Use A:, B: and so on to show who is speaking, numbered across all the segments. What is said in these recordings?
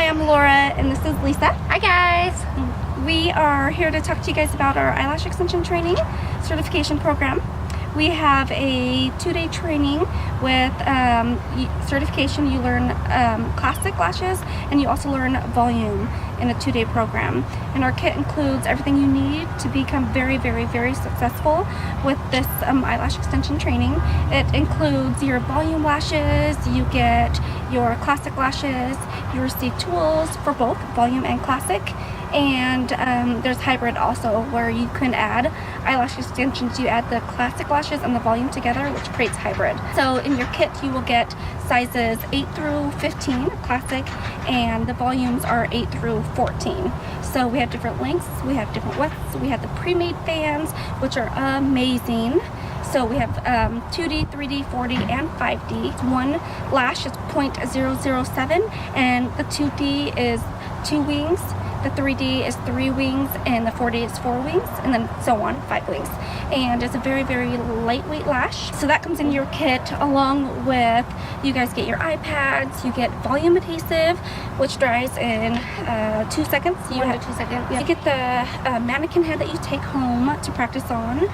A: Hi, I'm Laura, and this is Lisa.
B: Hi guys!
A: We are here to talk to you guys about our eyelash extension training certification program. We have a 2-day training with certification. You learn classic lashes, and you also learn volume in a 2-day program. And our kit includes everything you need to become very, very, very successful with this eyelash extension training. It includes your volume lashes, you get your classic lashes, you receive tools for both volume and classic, and there's hybrid also, where you can add eyelash extensions. You add the classic lashes and the volume together, which creates hybrid. So in your kit you will get sizes 8 through 15 classic, and the volumes are 8 through 14. So we have different lengths, we have different widths, we have the pre-made fans, which are amazing. So we have 2D, 3D, 4D, and 5D. One lash is 0.007, and the 2D is 2 wings, the 3D is 3 wings, and the 4D is 4 wings, and then so on, 5 wings. And it's a very, very lightweight lash. So that comes in your kit, along with, you guys get your iPads, you get volume adhesive, which dries in 2 seconds.
B: 1 to 2 seconds.
A: You get the mannequin head that you take home to practice on.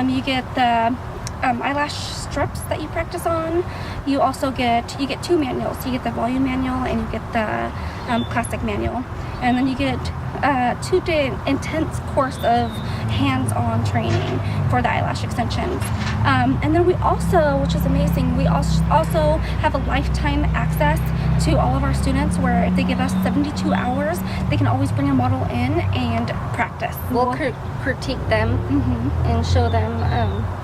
A: You get the eyelash strips that you practice on. You also get 2 manuals. You get the volume manual and you get the classic manual. And then you get a 2-day intense course of hands-on training for the eyelash extensions. And then we also, which is amazing, we also have a lifetime access to all of our students, where if they give us 72 hours, they can always bring a model in and practice.
B: We'll critique them and show them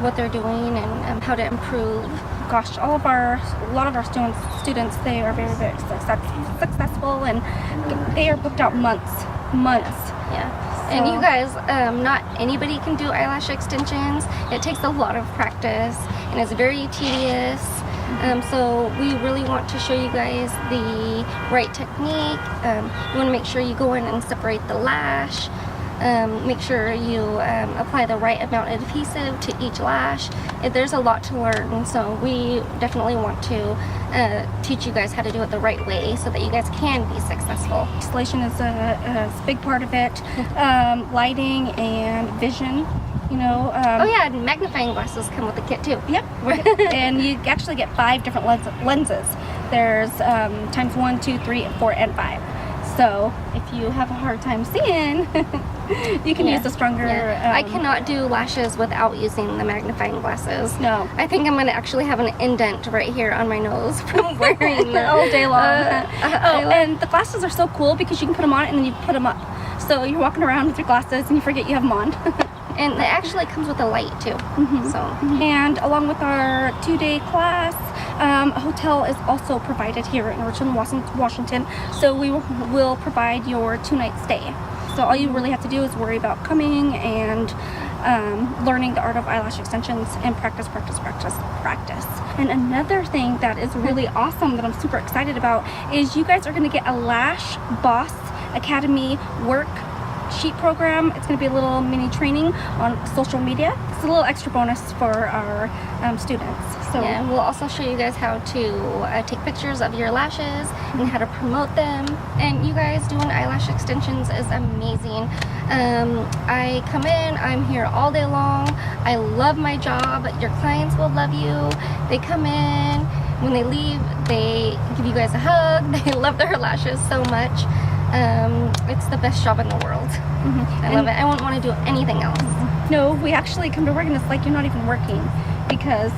B: what they're doing and how to improve.
A: Gosh, a lot of our students, they are very, very successful, and they are booked out months.
B: Yeah. And you guys, not anybody can do eyelash extensions. It takes a lot of practice, and it's very tedious. So we really want to show you guys the right technique. You want to make sure you go in and separate the lash. Make sure you apply the right amount of adhesive to each lash. There's a lot to learn, so we definitely want to teach you guys how to do it the right way so that you guys can be successful.
A: Installation is a big part of it. Lighting and vision. You know,
B: oh yeah, magnifying glasses come with the kit too.
A: Yep. And you actually get 5 different lenses. There's times 1, 2, 3, 4, and 5. So if you have a hard time seeing, you can use the stronger.
B: I cannot do lashes without using the magnifying glasses.
A: No.
B: I think I'm going to actually have an indent right here on my nose from wearing them
A: all day long. And the glasses are so cool because you can put them on and then you put them up. So you're walking around with your glasses and you forget you have them on.
B: And it actually comes with a light too.
A: And along with our 2-day class, a hotel is also provided here in Richland, Washington. So we will provide your 2-night stay. So all you really have to do is worry about coming and learning the art of eyelash extensions and practice. And another thing that is really awesome that I'm super excited about is you guys are going to get a Lash Boss Academy worksheet program. It's going to be a little mini training on social media. It's a little extra bonus for our students. So
B: yeah, we'll also show you guys how to take pictures of your lashes and how to promote them. And you guys, doing eyelash extensions is amazing. I come in, I'm here all day long. I love my job. Your clients will love you. They come in, when they leave, they give you guys a hug. They love their lashes so much. It's the best job in the world. I love it. I wouldn't want to do anything else.
A: No, we actually come to work and it's like you're not even working, because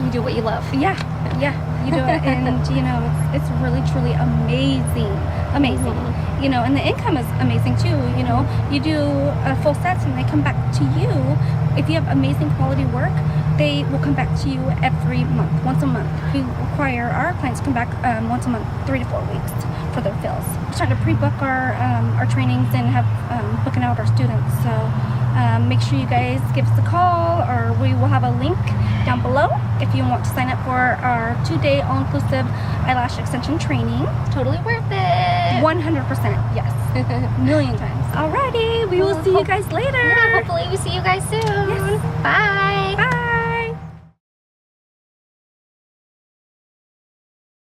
B: you do what you love.
A: Yeah, you do it, and you know, it's really truly amazing. You know, and the income is amazing too. You know, you do full sets and they come back to you. If you have amazing quality work, they will come back to you every month, once a month. We require our clients to come back once a month, 3 to 4 weeks for their fills. We're trying to pre-book our trainings and have booking out our students. So make sure you guys give us a call, or we will have a link down below if you want to sign up for our 2-day all-inclusive eyelash extension training.
B: Totally worth it.
A: 100%, yes. Million times. Alrighty, we will see you guys later.
B: Yeah, hopefully we see you guys soon.
A: Yes.
B: Bye.
A: Bye.